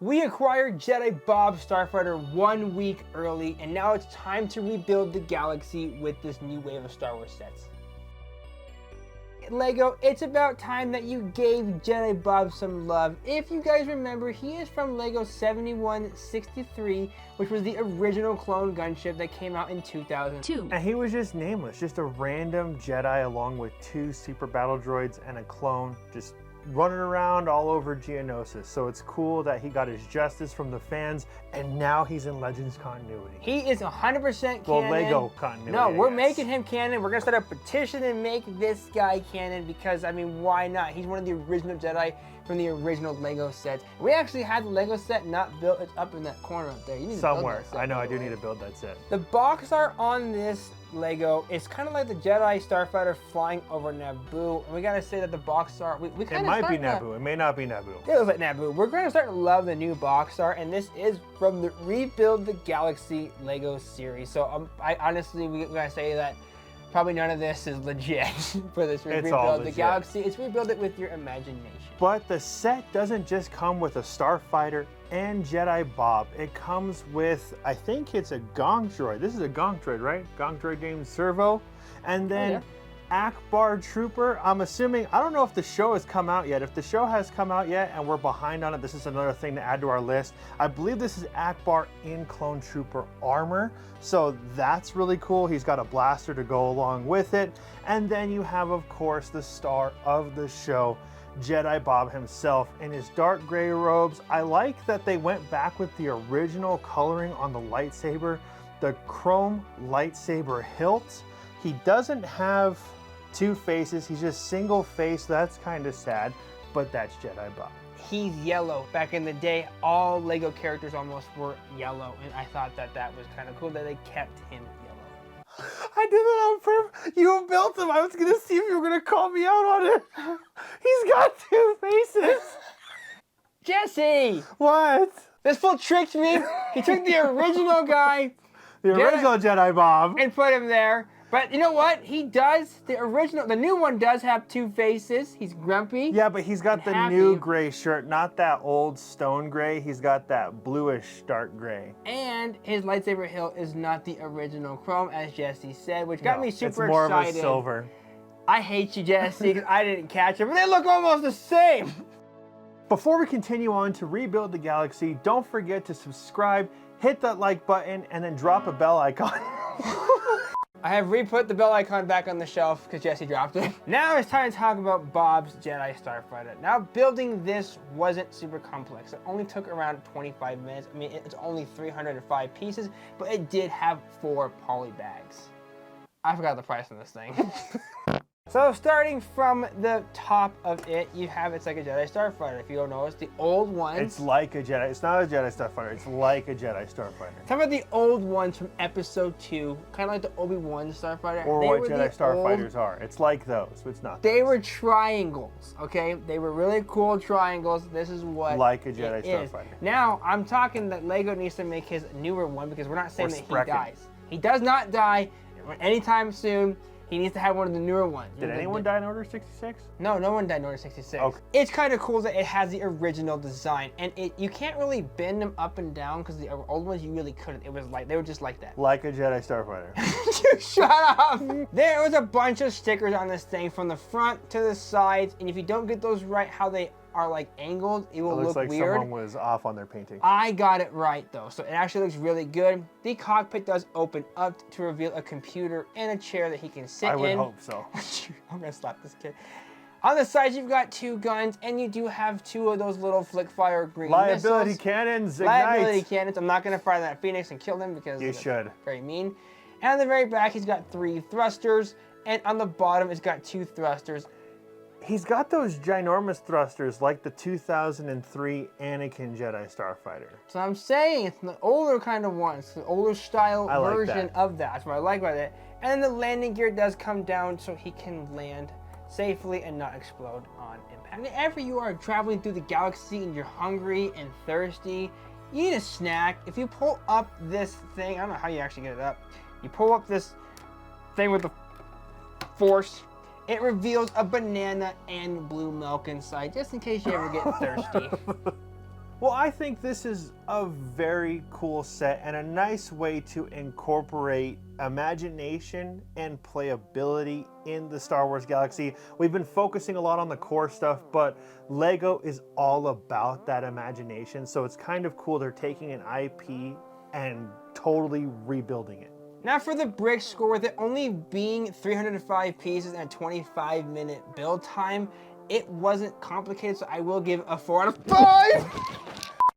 We acquired Jedi Bob Starfighter 1 week early, and now it's time to rebuild the galaxy with this new wave of Star Wars sets. Lego, it's about time that you gave Jedi Bob some love. If you guys remember, he is from Lego 7163, which was the original clone gunship that came out in 2002. And he was just nameless, just a random Jedi along with 2 super battle droids and a clone, just running around all over Geonosis. So it's cool that he got his justice from the fans, and now he's in Legends continuity. He is 100% canon. Well, Lego continuity. No, we're making him canon. We're gonna start a petition and make this guy canon because, I mean, why not? He's one of the original Jedi from the original Lego sets. We actually had the Lego set not built. It's up in that corner up there. You need somewhere. To build that set, I know, I do need to build that set. The box art on this Lego is kind of like the Jedi Starfighter flying over Naboo. And we gotta say that the box art, we kind of It might be Naboo. It may not be Naboo. It looks like Naboo. We're gonna start to love the new box art, and this is from the Rebuild the Galaxy Lego series. So I honestly, we gotta say that probably none of this is legit for this Rebuild the Galaxy. It's rebuild it with your imagination. But the set doesn't just come with a Starfighter and Jedi Bob. It comes with, I think it's a Gong Droid. This is a Gong Droid, right? Gong Droid named Servo. And then Akbar Trooper. I'm assuming, I don't know if the show has come out yet. If the show has come out yet and we're behind on it, this is another thing to add to our list. I believe this is Akbar in Clone Trooper armor. So that's really cool. He's got a blaster to go along with it. And then you have, of course, the star of the show, Jedi Bob himself in his dark gray robes. I like that they went back with the original coloring on the lightsaber, the chrome lightsaber hilt. He doesn't have 2 faces, he's just single face. That's kind of sad, but that's Jedi Bob. He's yellow. Back in the day, all Lego characters almost were yellow, and I thought that that was kind of cool that they kept him yellow. I did it on purpose. You built him. I was gonna see if you were gonna call me out on it. He's got 2 faces. Jesse! What? This fool tricked me. He took the original guy, The original Jedi Bob, and put him there. But you know what? He does, the new one does have 2 faces. He's grumpy. Yeah, but he's got the new gray shirt, not that old stone gray. He's got that bluish dark gray. And his lightsaber hilt is not the original chrome, as Jesse said, which got me super excited. It's more of a silver. I hate you, Jesse, because I didn't catch it, but they look almost the same. Before we continue on to Rebuild the Galaxy, don't forget to subscribe, hit that like button, and then drop a bell icon. I have re-put the bell icon back on the shelf because Jesse dropped it. Now it's time to talk about Bob's Jedi Starfighter. Now building this wasn't super complex. It only took around 25 minutes. I mean, it's only 305 pieces, but it did have 4 poly bags. I forgot the price on this thing. So starting from the top of it, you have, it's like a Jedi Starfighter. If you don't know, it's the old ones. It's like a Jedi, it's not a Jedi Starfighter, it's like a Jedi Starfighter. Talk about the old ones from episode 2, kind of like the Obi-Wan Starfighter. Or what Jedi Starfighters are. It's like those, but it's not those. They were triangles, okay? They were really cool triangles. This is what like a Jedi Starfighter. Now, I'm talking that Lego needs to make his newer one because we're not saying that he dies. He does not die anytime soon. He needs to have one of the newer ones. Did anyone die in Order 66? No, no one died in Order 66. Okay. It's kind of cool that it has the original design, and you can't really bend them up and down because the old ones you really couldn't. It was like, they were just like that. Like a Jedi Starfighter. Shut up! There was a bunch of stickers on this thing from the front to the sides, and if you don't get those right how they are like angled, it will look weird. It looks like someone was off on their painting. I got it right though, so it actually looks really good. The cockpit does open up to reveal a computer and a chair that he can sit in. I would hope so. I'm gonna slap this kid. On the sides, you've got 2 guns, and you do have 2 of those little flick fire green liability missiles. cannons, ignite. Liability cannons. I'm not gonna fire that Phoenix and kill them because you should. Very mean. And on the very back, he's got 3 thrusters, and on the bottom, it's got 2 thrusters. He's got those ginormous thrusters like the 2003 Anakin Jedi Starfighter. So I'm saying it's the older kind of one. It's the older style version of that. That's what I like about it. And then the landing gear does come down so he can land safely and not explode on impact. Whenever you are traveling through the galaxy and you're hungry and thirsty, you need a snack. If you pull up this thing, I don't know how you actually get it up. You pull up this thing with the force. It reveals a banana and blue milk inside, just in case you ever get thirsty. Well, I think this is a very cool set and a nice way to incorporate imagination and playability in the Star Wars galaxy. We've been focusing a lot on the core stuff, but Lego is all about that imagination. So it's kind of cool they're taking an IP and totally rebuilding it. Now for the brick score, with it only being 305 pieces and a 25-minute build time, it wasn't complicated, so I will give a 4 out of 5!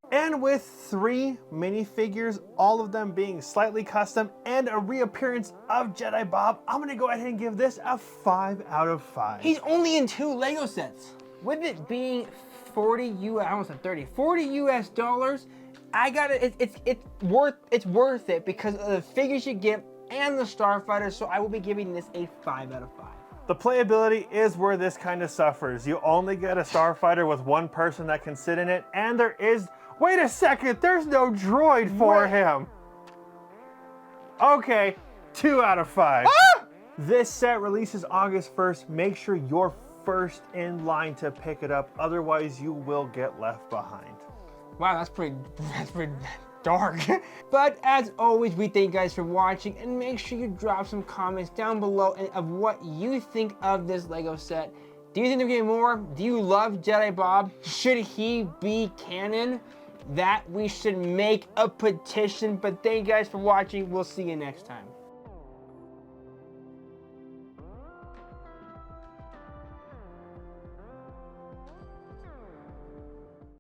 And with 3 minifigures, all of them being slightly custom and a reappearance of Jedi Bob, I'm gonna go ahead and give this a 5 out of 5. He's only in 2 Lego sets. With it being 40 US dollars, I got it. It's worth it because of the figures you get and the Starfighter. So I will be giving this a 5 out of 5. The playability is where this kind of suffers. You only get a Starfighter with 1 person that can sit in it, and there is, wait a second, there's no droid for him. Okay, 2 out of 5. Ah! This set releases August 1st. Make sure you're first in line to pick it up, otherwise you will get left behind. Wow, that's pretty dark. But as always, we thank you guys for watching, and make sure you drop some comments down below of what you think of this Lego set. Do you think they're getting more? Do you love Jedi Bob? Should he be canon? That we should make a petition. But thank you guys for watching. We'll see you next time.